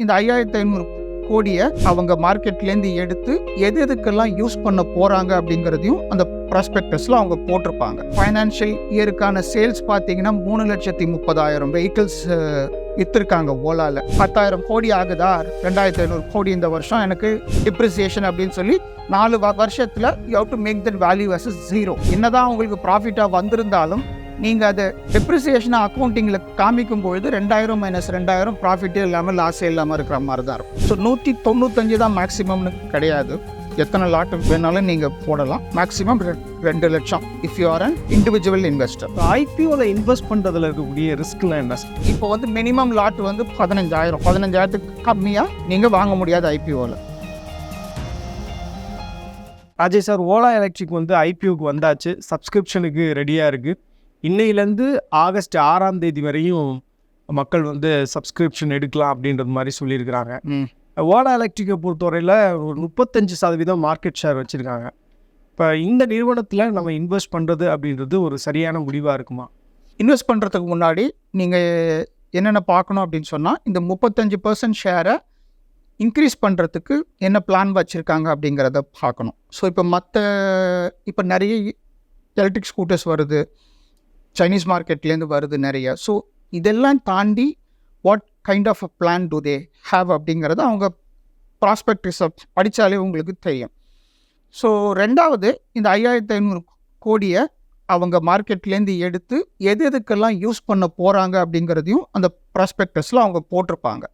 இந்த 5500 கோடியை அவங்க மார்க்கெட்லேருந்து எடுத்து எதுக்கெல்லாம் யூஸ் பண்ண போகிறாங்க அப்படிங்கிறதையும் அந்த ப்ராஸ்பெக்டஸில் அவங்க போட்டிருப்பாங்க. ஃபைனான்ஷியல் இயருக்கான சேல்ஸ் பார்த்தீங்கன்னா 3,30,000 வெஹிக்கிள்ஸ் விற்றுருக்காங்க ஓலாவில். 10,000 கோடி ஆகுதா, 2,500 கோடி இந்த வருஷம் எனக்கு டிப்ரிசியேஷன் அப்படின்னு சொல்லி 4 வருஷத்தில் you have to make that value as 0. என்னதான் உங்களுக்கு ப்ராஃபிட்டாக வந்திருந்தாலும் நீங்கள் அதை டெப்ரிசியேஷனை அக்கௌண்டிங்கில் காமிக்கும் பொழுது 2,000 - 2,000 ப்ராஃபிட்டே இல்லாமல் லாஸே இல்லாமல் இருக்கிற மாதிரி தான் இருக்கும். ஸோ 195 தான் மேக்ஸிமம்னு கிடையாது. எத்தனை லாட்டு வேணாலும் நீங்கள் போடலாம். மேக்ஸிமம் 2 லட்சம் if you are an individual investor. ஐபிஓவில் இன்வெஸ்ட் பண்ணுறதுல இருக்கக்கூடிய ரிஸ்க்லாம் என்ன? இப்போ மினிமம் லாட் 15,000 கம்மியாக நீங்கள் வாங்க முடியாது ஐபிஓவில். ராஜேஷ் சார், ஓலா எலக்ட்ரிக் ஐபிஓக்கு வந்தாச்சு, சப்ஸ்கிரிப்ஷனுக்கு ரெடியாக இருக்குது. இன்னையிலேருந்து ஆகஸ்ட் 6ஆம் தேதி வரையும் மக்கள் சப்ஸ்கிரிப்ஷன் எடுக்கலாம் அப்படின்றது மாதிரி சொல்லியிருக்கிறாங்க. ஓலா எலக்ட்ரிக்கை பொறுத்தவரையில் ஒரு 35% மார்க்கெட் ஷேர் வச்சுருக்காங்க. இப்போ இந்த நிறுவனத்தில் நம்ம இன்வெஸ்ட் பண்ணுறது அப்படின்றது ஒரு சரியான முடிவாக இருக்குமா? இன்வெஸ்ட் பண்ணுறதுக்கு முன்னாடி நீங்கள் என்னென்ன பார்க்கணும் அப்படின்னு சொன்னால், இந்த 35% ஷேரை இன்க்ரீஸ் பண்ணுறதுக்கு என்ன பிளான் வச்சுருக்காங்க அப்படிங்கிறத பார்க்கணும். ஸோ இப்போ நிறைய எலக்ட்ரிக் ஸ்கூட்டர்ஸ் வருது, சைனீஸ் மார்க்கெட்லேருந்து வருது நிறைய. ஸோ இதெல்லாம் தாண்டி what kind of a plan do they have அப்படிங்கிறது அவங்க ப்ராஸ்பெக்டிவ்ஸை படித்தாலே உங்களுக்கு தெரியும். ஸோ ரெண்டாவது, இந்த 5,500 கோடியை அவங்க மார்க்கெட்லேருந்து எடுத்து எதுக்கெல்லாம் யூஸ் பண்ண போகிறாங்க அப்படிங்கிறதையும் அந்த ப்ராஸ்பெக்டஸில் அவங்க போட்டிருப்பாங்க.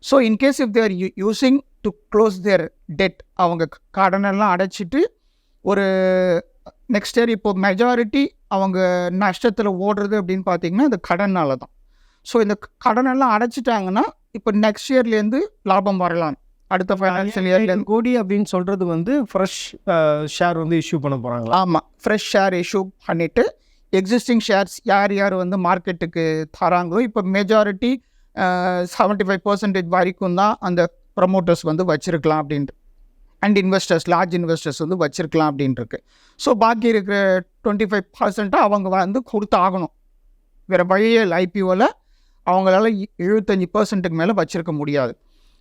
So in case if they're using to close their debt, அவங்க கடனெல்லாம் அடைச்சிட்டு ஒரு நெக்ஸ்ட் இயர் இப்போ மெஜாரிட்டி அவங்க நஷ்டத்தில் ஓடுறது அப்படின்னு பார்த்தீங்கன்னா இந்த கடனால் தான். ஸோ இந்த கடனெல்லாம் அடைச்சிட்டாங்கன்னா இப்போ நெக்ஸ்ட் இயர்லேருந்து லாபம் வரலாம். அடுத்த ஃபைனான்ஷியல் இயர்லேருந்து கோடி அப்படின்னு சொல்கிறது ஃப்ரெஷ் ஷேர் இஷ்யூ பண்ண போகிறாங்க. ஆமாம், ஃப்ரெஷ் ஷேர் இஷ்யூ பண்ணிவிட்டு எக்ஸிஸ்டிங் ஷேர்ஸ் யார் மார்க்கெட்டுக்கு தராங்களோ, இப்போ மெஜாரிட்டி 75% வரைக்கும் தான் அந்த ப்ரமோட்டர்ஸ் வச்சுருக்கலாம் அப்படின்ட்டு, அண்ட் இன்வெஸ்டர்ஸ், லார்ஜ் இன்வெஸ்டர்ஸ் வச்சுருக்கலாம் அப்படின்ட்டுருக்கு. ஸோ பாக்கி இருக்கிற 25% அவங்க கொடுத்து ஆகணும். வேறு வழியே ஐபிஓவில் அவங்களால 75%க்கு மேலே வச்சுருக்க முடியாது.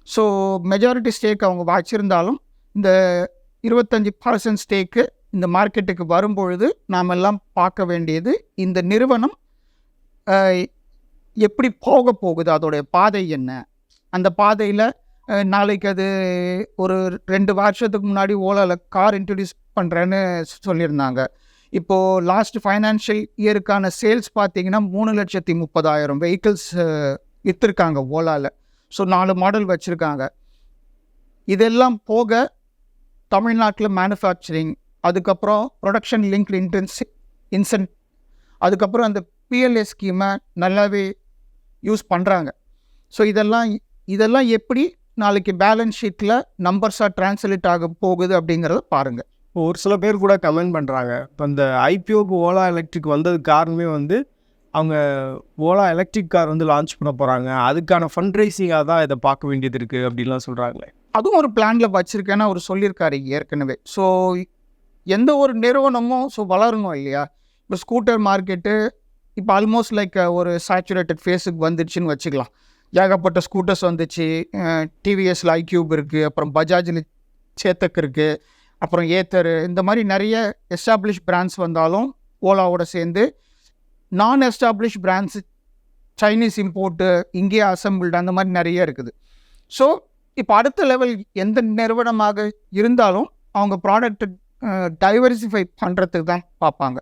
ஸோ மெஜாரிட்டி ஸ்டேக் அவங்க வச்சுருந்தாலும் இந்த 25% ஸ்டேக்கு இந்த மார்க்கெட்டுக்கு வரும்பொழுது நாம் எல்லாம் பார்க்க வேண்டியது இந்த நிறுவனம் எப்படி போக போகுது, அதோடைய பாதை என்ன. அந்த பாதையில் நாளைக்கு அது ஒரு 2 வருஷத்துக்கு முன்னாடி ஓலாவில் கார் இன்ட்ரடியூஸ் பண்ணுறேன்னு சொல்லியிருந்தாங்க. இப்போது லாஸ்ட் ஃபைனான்ஷியல் இயருக்கான சேல்ஸ் பார்த்தீங்கன்னா 3,30,000 வெஹிக்கிள்ஸ் விற்றுருக்காங்க ஓலாவில். ஸோ 4 மாடல் வச்சுருக்காங்க. இதெல்லாம் போக தமிழ்நாட்டில் மேனுஃபேக்சரிங், அதுக்கப்புறம் ப்ரொடக்ஷன் லிங்க்டு இன்சென்ட், அதுக்கப்புறம் அந்த பிஎல்ஏ ஸ்கீமை நல்லாவே யூஸ் பண்ணுறாங்க. ஸோ இதெல்லாம் எப்படி நாளைக்கு பேலன்ஸ் ஷீட்டில் நம்பர்ஸாக ட்ரான்ஸ்லேட் ஆக போகுது அப்படிங்கிறத பாருங்கள். ஒரு சில பேர் கூட கமெண்ட் பண்ணுறாங்க, இப்போ இந்த ஐபிஓக்கு ஓலா எலக்ட்ரிக் வந்ததுக்கு காரணமே அவங்க ஓலா எலக்ட்ரிக் கார் லான்ச் பண்ண போகிறாங்க, அதுக்கான ஃபண்ட் ரைசிங்காக தான் இதை பார்க்க வேண்டியது இருக்குது அப்படின்லாம் சொல்கிறாங்களே. அதுவும் ஒரு பிளானில் வச்சுருக்கேன்னு அவர் சொல்லியிருக்காரு ஏற்கனவே. ஸோ எந்த ஒரு நிறுவனமும் வளரணும் இல்லையா? இப்போ ஸ்கூட்டர் மார்க்கெட்டு இப்போ ஆல்மோஸ்ட் லைக் ஒரு சேச்சுரேட்டட் ஃபேஸுக்கு வந்துடுச்சுன்னு வச்சுக்கலாம். ஏகப்பட்ட ஸ்கூட்டர்ஸ் வந்துச்சு. டிவிஎஸில் ஐக்யூப் இருக்குது, அப்புறம் பஜாஜில் சேத்தக் இருக்குது, அப்புறம் ஏத்தர், இந்த மாதிரி நிறைய எஸ்டாப்ளிஷ் பிராண்ட்ஸ் வந்தாலும் ஓலாவோட சேர்ந்து நான் எஸ்டாப்ளிஷ் பிராண்ட்ஸு, சைனீஸ் இம்போர்ட்டு, இங்கே அசம்பிள்டு, அந்த மாதிரி நிறைய இருக்குது. ஸோ இப்போ அடுத்த லெவல் எந்த நிறுவனமாக இருந்தாலும் அவங்க ப்ராடக்ட்டை டைவர்சிஃபை பண்ணுறதுக்கு தான் பார்ப்பாங்க.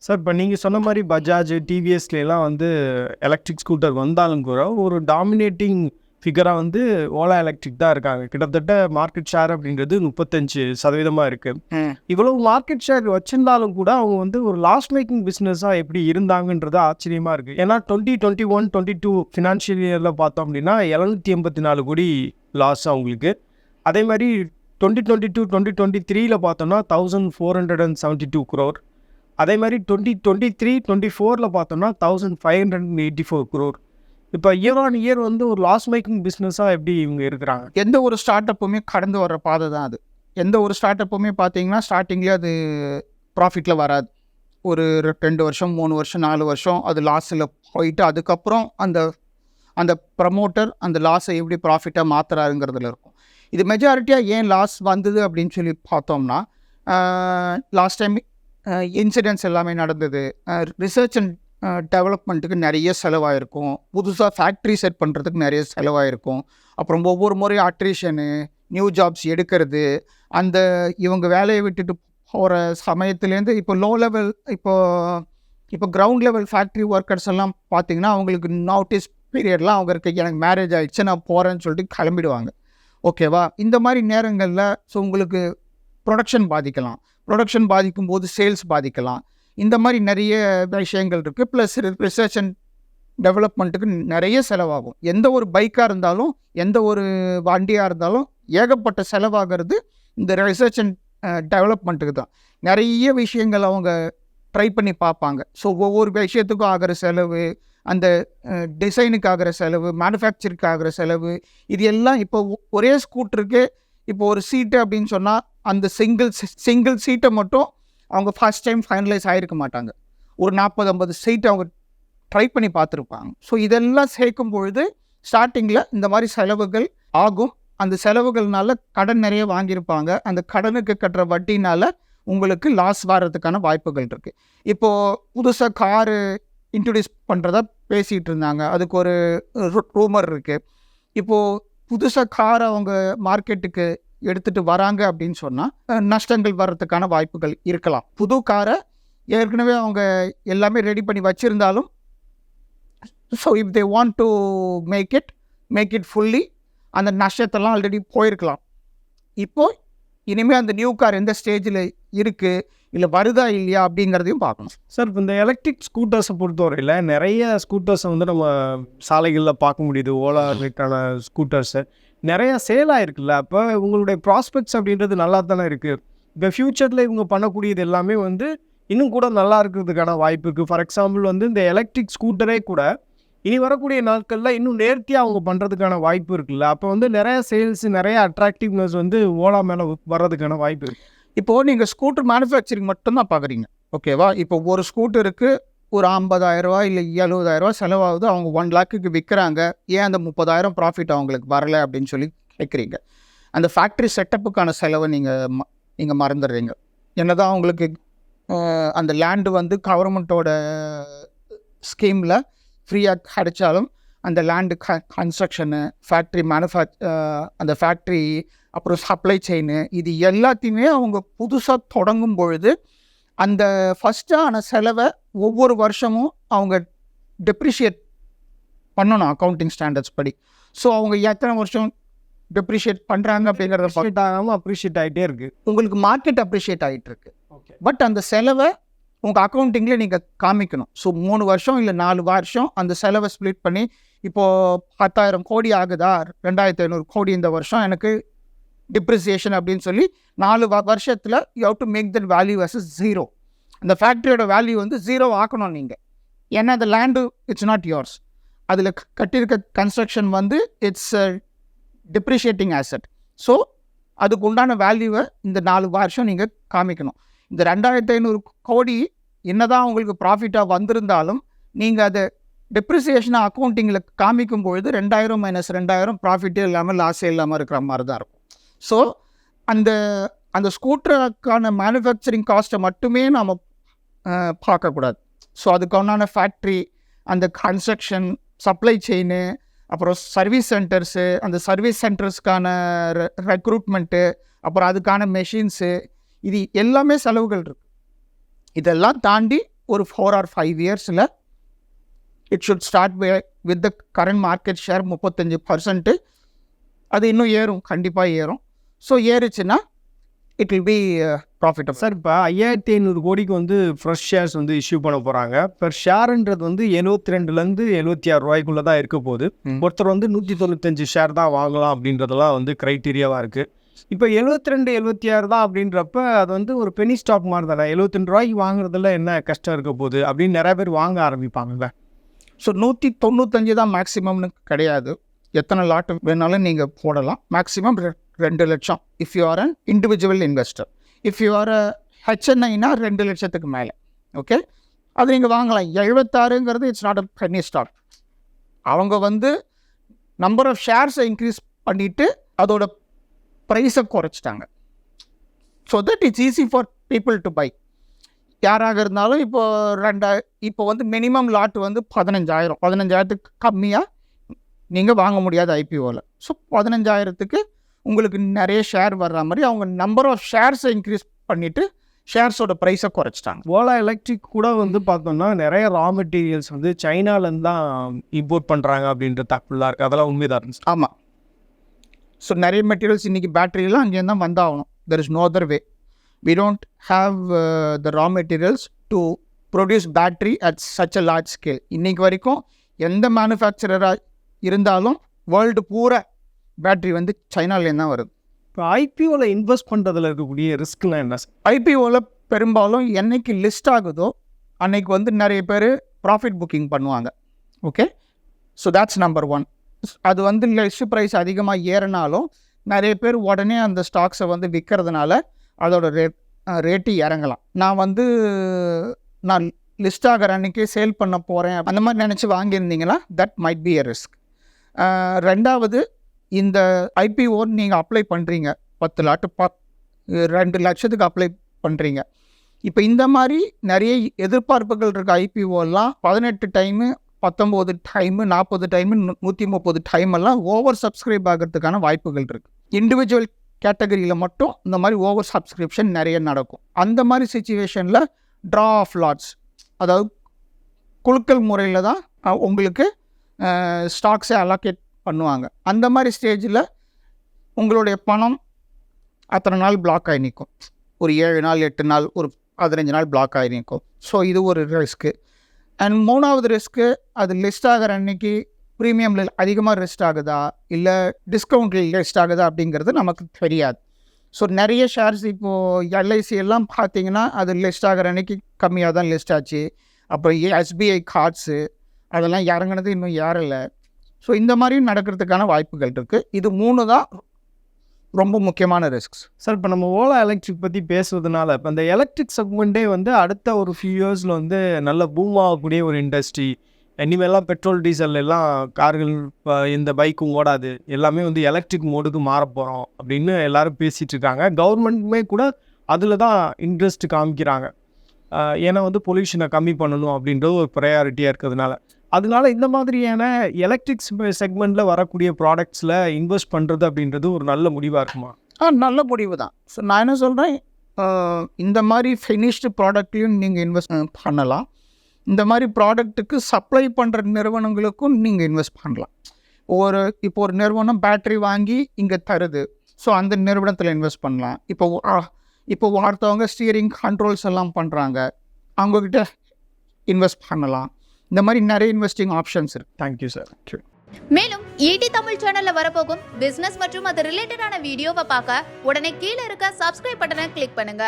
சார், இப்போ நீங்கள் சொன்ன மாதிரி பஜாஜ், டிவிஎஸ்லாம் எலக்ட்ரிக் ஸ்கூட்டர் வந்தாலும் கூட ஒரு டாமினேட்டிங் ஃபிகராக ஓலா எலக்ட்ரிக் தான் இருக்காங்க. கிட்டத்தட்ட மார்க்கெட் ஷேர் அப்படின்றது 35% இருக்குது. இவ்வளவு மார்க்கெட் ஷேர் வச்சுருந்தாலும் கூட அவங்க ஒரு லாஸ் மேக்கிங் பிஸ்னஸாக எப்படி இருந்தாங்கன்றது ஆச்சரியமாக இருக்குது. ஏன்னா 2021-22 ஃபினான்ஷியல் இயரில் பார்த்தோம் அப்படின்னா 784 கோடி லாஸ் அவங்களுக்கு. அதே மாதிரி 2022-2023 பார்த்தோம்னா 1,472 crore. அதே மாதிரி 2023-24 பார்த்தோம்னா 1,584 crore. இப்போ இயர் ஆன் இயர் ஒரு லாஸ் மேக்கிங் பிஸ்னஸாக எப்படி இவங்க இருக்கிறாங்க? எந்த ஒரு ஸ்டார்ட் அப்புமே கடந்து வர்ற பாதை தான் அது. எந்த ஒரு ஸ்டார்ட் அப்புமே பார்த்தீங்கன்னா ஸ்டார்டிங்லேயே அது ப்ராஃபிட்டில் வராது. ஒரு 2 வருஷம், 3 வருஷம், 4 வருஷம் அது லாஸில் போயிட்டு அதுக்கப்புறம் அந்த ப்ரமோட்டர் அந்த லாஸை எப்படி ப்ராஃபிட்டாக மாற்றுறாருங்கிறதுல இருக்கும். இது மெஜாரிட்டியாக ஏன் லாஸ் வந்தது அப்படின்னு சொல்லி பார்த்தோம்னா, லாஸ்ட் டைம் இன்சிடென்ட்ஸ் எல்லாமே நடந்தது. ரிசர்ச் அண்ட் டெவலப்மெண்ட்டுக்கு நிறைய செலவாயிருக்கும். புதுசாக ஃபேக்ட்ரி செட் பண்ணுறதுக்கு நிறைய செலவாயிருக்கும். அப்புறம் ஒவ்வொரு முறையும் அட்ரிஷனு, நியூ ஜாப்ஸ் எடுக்கிறது, அந்த இவங்க வேலையை விட்டுட்டு போகிற சமயத்துலேருந்து இப்போ லோ லெவல் இப்போ கிரவுண்ட் லெவல் ஃபேக்ட்ரி ஒர்க்கர்ஸ் எல்லாம் பார்த்தீங்கன்னா, அவங்களுக்கு நோட்டீஸ் பீரியட்லாம் அவங்க இருக்க எனக்கு மேரேஜ் ஆகிடுச்சு நான் போகிறேன்னு சொல்லிட்டு கிளம்பிடுவாங்க. ஓகேவா? இந்த மாதிரி நேரங்களில் ஸோ உங்களுக்கு ப்ரொடக்ஷன் பாதிக்கலாம். ப்ரொடக்ஷன் பாதிக்கும் போது சேல்ஸ் பாதிக்கலாம். இந்த மாதிரி நிறைய விஷயங்கள் இருக்குது. ப்ளஸ் ரிசர்ச் அண்ட் டெவலப்மெண்ட்டுக்கு நிறைய செலவாகும். எந்த ஒரு பைக்காக இருந்தாலும் எந்த ஒரு வண்டியாக இருந்தாலும் ஏகப்பட்ட செலவாகிறது இந்த ரிசர்ச் அண்ட் டெவலப்மெண்ட்டுக்கு தான். நிறைய விஷயங்கள் அவங்க ட்ரை பண்ணி பார்ப்பாங்க. ஸோ ஒவ்வொரு விஷயத்துக்கும் ஆகிற செலவு, அந்த டிசைனுக்கு ஆகிற செலவு, மேனுஃபேக்சருக்கு ஆகிற செலவு, இது எல்லாம் இப்போ ஒரே ஸ்கூட்டருக்கு இப்போ ஒரு சீட்டு அப்படின்னு சொன்னால் அந்த சிங்கிள் சீட்டை மட்டும் அவங்க ஃபர்ஸ்ட் டைம் ஃபைனலைஸ் ஆகிருக்க மாட்டாங்க. ஒரு 40-50 சீட்டை அவங்க ட்ரை பண்ணி பார்த்துருப்பாங்க. ஸோ இதெல்லாம் சேர்க்கும் பொழுது ஸ்டார்டிங்கில் இந்த மாதிரி செலவுகள் ஆகும். அந்த செலவுகள்னால கடன் நிறைய வாங்கியிருப்பாங்க. அந்த கடனுக்கு கட்டுற வட்டினால் உங்களுக்கு லாஸ் வர்றதுக்கான வாய்ப்புகள் இருக்குது. இப்போது புதுசாக காரு இன்ட்ரடியூஸ் பண்ணுறதா பேசிகிட்டு இருந்தாங்க. அதுக்கு ஒரு ரூமர் இருக்குது. இப்போது புதுசாக காரை அவங்க மார்க்கெட்டுக்கு எடுத்துகிட்டு வராங்க அப்படின்னு சொன்னால் நஷ்டங்கள் வர்றதுக்கான வாய்ப்புகள் இருக்கலாம். புது காரை ஏற்கனவே அவங்க எல்லாமே ரெடி பண்ணி வச்சுருந்தாலும் so if they want to make it fully அந்த நஷ்டத்தெல்லாம் ஆல்ரெடி போயிருக்கலாம். இப்போது இனிமேல் அந்த நியூ கார் எந்த ஸ்டேஜில் இருக்குது, இல்லை வருதா இல்லையா அப்படிங்கிறதையும் பார்க்கணும். சார், இப்போ இந்த எலக்ட்ரிக் ஸ்கூட்டர்ஸை பொறுத்தவரையில் நிறைய ஸ்கூட்டர்ஸை வந்து நம்ம சாலைகளில் பார்க்க முடியுது. ஓலா ரிலேட்டான ஸ்கூட்டர்ஸு நிறைய சேல் ஆகிருக்குல்ல. அப்போ உங்களுடைய ப்ராஸ்பெக்ட்ஸ் அப்படின்றது நல்லா தானே இருக்குது. இப்போ ஃப்யூச்சரில் இவங்க பண்ணக்கூடியது எல்லாமே வந்து இன்னும் கூட நல்லா இருக்கிறதுக்கான வாய்ப்பு இருக்குது. ஃபார் எக்ஸாம்பிள் வந்து இந்த எலக்ட்ரிக் ஸ்கூட்டரே கூட இனி வரக்கூடிய நாட்களில் இன்னும் நேர்த்தியாக அவங்க பண்ணுறதுக்கான வாய்ப்பு இருக்குல்ல. அப்போ வந்து நிறைய சேல்ஸ், நிறைய அட்ராக்டிவ்னஸ் வந்து ஓலா மேலே வர்றதுக்கான வாய்ப்பு இருக்குது. இப்போது நீங்கள் ஸ்கூட்டர் மேனுஃபேக்சரிங் மட்டும்தான் பார்க்குறீங்க. ஓகேவா? இப்போ ஒரு ஸ்கூட்டருக்கு ஒரு 50,000 இல்லை 70,000 செலவாகுது. அவங்க 1 lakhக்கு விற்கிறாங்க. ஏன் அந்த 30,000 ப்ராஃபிட் அவங்களுக்கு வரலை அப்படின்னு சொல்லி கேட்குறீங்க. அந்த ஃபேக்ட்ரி செட்டப்புக்கான செலவை நீங்கள் மறந்துடுறீங்க. என்னதான் அவங்களுக்கு அந்த லேண்டு வந்து கவர்மெண்ட்டோட ஸ்கீமில் ஃப்ரீயாக கிடைச்சாலும் அந்த லேண்டு கன்ஸ்ட்ரக்ஷனு, ஃபேக்ட்ரி அந்த ஃபேக்ட்ரி, அப்புறம் சப்ளை செயினு, இது எல்லாத்தையுமே அவங்க புதுசாக தொடங்கும் பொழுது அந்த ஃபஸ்ட்டான செலவை ஒவ்வொரு வருஷமும் அவங்க டெப்ரிஷியேட் பண்ணணும் அக்கௌண்டிங் ஸ்டாண்டர்ட்ஸ் படி. ஸோ அவங்க எத்தனை வருஷம் டெப்ரிஷியேட் பண்ணுறாங்க அப்படிங்கிறத அப்ரிஷியேட் ஆகிட்டே இருக்குது. உங்களுக்கு மார்க்கெட் அப்ரிஷியேட் ஆகிட்டு இருக்கு. ஓகே. பட் அந்த செலவை உங்கள் அக்கௌண்டிங்கில் நீங்கள் காமிக்கணும். ஸோ 3 வருஷம் இல்லை 4 வருஷம் அந்த செலவை ஸ்ப்ளிட் பண்ணி இப்போது 10,000 கோடி ஆகுதா, 2,500 கோடி இந்த வருஷம் எனக்கு டிப்ரிசியேஷன் அப்படின்னு சொல்லி 4 வருஷத்தில் you have to make that value as 0. அந்த ஃபேக்ட்ரியோட வேல்யூ வந்து 0 ஆக்கணும் நீங்கள். ஏன்னா அந்த லேண்டு இட்ஸ் நாட் யோர்ஸ். அதில் கட்டியிருக்க கன்ஸ்ட்ரக்ஷன் வந்து இட்ஸ் டிப்ரிஷியேட்டிங் ஆசெட். ஸோ அதுக்கு உண்டான வேல்யூவை இந்த 4 வருஷம் நீங்கள் காமிக்கணும். இந்த 2,500 கோடி என்னதான் உங்களுக்கு ப்ராஃபிட்டாக வந்திருந்தாலும் நீங்கள் அதை டெப்ரிசியேஷனாக அக்கௌண்டிங்கில் காமிக்கும் பொழுது 2,000 - 2,000 ப்ராஃபிட்டே இல்லாமல் லாஸே இல்லாமல் இருக்கிற மாதிரி தான் இருக்கும். ஸோ அந்த ஸ்கூட்டருக்கான மேனுஃபேக்சரிங் காஸ்ட்டை மட்டுமே நாம் பார்க்கக்கூடாது. ஸோ அதுக்கான ஃபேக்ட்ரி, அந்த கன்ஸ்ட்ரக்ஷன், சப்ளை செயினு, அப்புறம் சர்வீஸ் சென்டர்ஸு, அந்த சர்வீஸ் சென்டர்ஸ்க்கான ரெக்ரூட்மெண்ட்டு, அப்புறம் அதுக்கான மெஷின்ஸு, இது எல்லாமே செலவுகள் இருக்குது. இதெல்லாம் தாண்டி ஒரு 4 or 5 இயர்ஸில் it should start with the current market share 35%. அது இன்னும் ஏறும், கண்டிப்பாக ஏறும். ஸோ ஏறுச்சுன்னா it will be profitable. Sir, இப்போ 5,500 கோடிக்கு வந்து ஃப்ரெஷ் ஷேர்ஸ் வந்து இஷ்யூ பண்ண போகிறாங்க. பெர் ஷேருன்றது வந்து 72லேருந்து 76 ரூபாய்க்குள்ளே தான் இருக்க போகுது. ஒருத்தர் வந்து 195 ஷேர் தான் வாங்கலாம் அப்படின்றதெல்லாம் வந்து க்ரைட்டீரியாவாக இருக்குது. இப்போ 72, 76 தான் அப்படின்றப்ப அது வந்து ஒரு பெனி ஸ்டாக் மாதிரி தானே. 72 ரூபாய்க்கு வாங்குறதுல என்ன கஷ்டம் இருக்க போகுது அப்படின்னு நிறைய பேர் வாங்க ஆரம்பிப்பாங்கல்ல. ஸோ 195 தான் மேக்ஸிமம்னு கிடையாது. எத்தனை லாட் வேணாலும் நீங்கள் போடலாம். மேக்ஸிமம் 2 லட்சம் if you are an individual investor. If you are HNIனா 2 லட்சத்துக்கு மேலே. ஓகே, அது நீங்கள் வாங்கலாம். 76ங்கிறது it's not a penny stock. அவங்க வந்து நம்பர் ஆஃப் ஷேர்ஸை இன்க்ரீஸ் பண்ணிவிட்டு அதோட ப்ரைஸை குறைச்சிட்டாங்க. So that it's easy for people to buy. யாராக இருந்தாலும் இப்போ வந்து மினிமம் லாட் வந்து 15,000க்கு கம்மியாக நீங்கள் வாங்க முடியாது ஐபிஓவில். ஸோ 15,000க்கு உங்களுக்கு நிறைய ஷேர் வர்ற மாதிரி அவங்க நம்பர் ஆஃப் ஷேர்ஸை இன்க்ரீஸ் பண்ணிவிட்டு ஷேர்ஸோட ப்ரைஸை குறைச்சிட்டாங்க. ஓலா எலக்ட்ரிக் கூட வந்து பார்த்தோம்னா நிறைய ரா மெட்டீரியல்ஸ் வந்து சைனாலேருந்து தான் இம்போர்ட் பண்ணுறாங்க அப்படின்ற தகவலாக இருக்குது. அதெல்லாம் உண்மைதான் இருந்துச்சு. ஆமாம். ஸோ நிறைய மெட்டீரியல்ஸ் இன்றைக்கி பேட்டரியெலாம் அங்கேருந்து தான் வந்தாகணும். There is no other way. We don't have the raw materials to produce battery at such a large scale. இன்றைக்கி வரைக்கும் எந்த மேனுஃபேக்சரராக இருந்தாலும் வேர்ல்டு பூரா பேட்ரி வந்து சைனாலேருந்து தான் வருது. இப்போ ஐபிஓவில் இன்வெஸ்ட் பண்ணுறதுல இருக்கக்கூடிய ரிஸ்க்லாம் என்ன சார்? ஐபிஓவில் பெரும்பாலும் என்னைக்கு லிஸ்ட் ஆகுதோ அன்னைக்கு வந்து நிறைய பேர் ப்ராஃபிட் புக்கிங் பண்ணுவாங்க. Okay, so that's number 1. அது வந்து லிஸ்ட் ப்ரைஸ் அதிகமாக ஏறினாலும் நிறைய பேர் உடனே அந்த ஸ்டாக்ஸை வந்து விற்கிறதுனால அதோட ரேட்டு இறங்கலாம். நான் லிஸ்ட் ஆகிற அன்றைக்கே சேல் பண்ண போகிறேன் அந்த மாதிரி நினச்சி வாங்கியிருந்தீங்கன்னா that might be a risk. ரெண்டாவது, இந்த ஐபிஓ நீங்கள் அப்ளை பண்ணுறீங்க 10 லாட்டு 2 லட்சத்துக்கு அப்ளை பண்ணுறீங்க. இப்போ இந்த மாதிரி நிறைய எதிர்பார்ப்புகள் இருக்க ஐபிஓலாம் 18 டைமு 19 டைமு 40 டைமு 130 டைமெல்லாம் ஓவர் சப்ஸ்கிரைப் ஆகிறதுக்கான வாய்ப்புகள் இருக்குது. இண்டிவிஜுவல் கேட்டகரியில் மட்டும் இந்த மாதிரி ஓவர் சப்ஸ்கிரிப்ஷன் நிறைய நடக்கும். அந்த மாதிரி சிச்சுவேஷனில் ட்ரா ஆஃப் லாட்ஸ், அதாவது குலுக்கல் முறையில் தான் உங்களுக்கு ஸ்டாக்ஸை அலோகேட் பண்ணுவாங்க. அந்த மாதிரி ஸ்டேஜில் உங்களுடைய பணம் அத்தனை நாள் பிளாக் ஆகி நிற்கும். ஒரு 7 நாள் 8 நாள் ஒரு 15 நாள் பிளாக் ஆகி நிற்கும். ஸோ இது ஒரு ரிஸ்க்கு. அண்ட் 3வது ரிஸ்க்கு, அது லிஸ்ட் ஆகிற அன்னைக்கு ப்ரீமியமில் அதிகமாக லிஸ்ட் ஆகுதா இல்லை டிஸ்கவுண்ட்டில் லிஸ்ட் ஆகுதா அப்படிங்கிறது நமக்கு தெரியாது. ஸோ நிறைய ஷேர்ஸ் இப்போது எல்ஐசி எல்லாம் பார்த்தீங்கன்னா அது லிஸ்ட் ஆகிற அன்னைக்கு கம்மியாக தான் லிஸ்ட் ஆச்சு. அப்புறம் எஸ்பிஐ கார்ட்ஸு அதெல்லாம் இறங்குனது இன்னும் ஏறலை. ஸோ இந்த மாதிரியும் நடக்கிறதுக்கான வாய்ப்புகள் இருக்குது. இது 3 தான் ரொம்ப முக்கியமான ரிஸ்க்ஸ். சார், இப்போ நம்ம ஓலா எலக்ட்ரிக் பற்றி பேசுவதனால இப்போ அந்த எலக்ட்ரிக் செக்மெண்ட்டே வந்து அடுத்த ஒரு ஃபியூ இயர்ஸில் வந்து நல்ல பூம் ஆகக்கூடிய ஒரு இண்டஸ்ட்ரி. இனிமேலாம் பெட்ரோல் டீசல் எல்லாம் கார்கள் இந்த பைக்கும் ஓடாது, எல்லாமே வந்து எலக்ட்ரிக் மோடுக்கு மாற போகிறோம் அப்படின்னு எல்லாரும் பேசிகிட்டு இருக்காங்க. கவர்மெண்ட்டுமே கூட அதில் தான் இன்ட்ரெஸ்ட் காமிக்கிறாங்க. ஏன்னா வந்து பொல்யூஷனை கம்மி பண்ணணும் அப்படின்றது ஒரு ப்ரையாரிட்டியாக இருக்கிறதுனால. அதனால இந்த மாதிரியான எலக்ட்ரிக் செக்மெண்ட்டில் வரக்கூடிய ப்ராடக்ட்ஸில் இன்வெஸ்ட் பண்ணுறது அப்படின்றது ஒரு நல்ல முடிவாக இருக்குமா? நல்ல முடிவு தான். ஸோ நான் என்ன சொல்கிறேன், இந்த மாதிரி ஃபினிஷ்டு ப்ராடக்ட்லையும் நீங்கள் இன்வெஸ்ட் பண்ணலாம். இந்த மாதிரி ப்ராடக்ட்டுக்கு சப்ளை பண்ணுற நிறுவனங்களுக்கும் நீங்கள் இன்வெஸ்ட் பண்ணலாம். இப்போ ஒரு நிறுவனம் பேட்ரி வாங்கி இங்கே தருது, ஸோ அந்த நிறுவனத்தில் இன்வெஸ்ட் பண்ணலாம். இப்போ ஒருத்தவங்க ஸ்டீரிங் கண்ட்ரோல்ஸ் எல்லாம் பண்ணுறாங்க, அவங்கக்கிட்ட இன்வெஸ்ட் பண்ணலாம். இந்த மாதிரி நிறைய இன்வெஸ்டிங் ஆப்ஷன்ஸ் இருக்குது. Thank you sir. மேலும் ஈடி தமிழ் சேனல்ல வரப்போகும் பிசினஸ் மற்றும் அது ரிலேட்டடான வீடியோவை பார்க்க உடனே கீழே இருக்க சப்ஸ்கிரைப் பட்டனை கிளிக் பண்ணுங்க.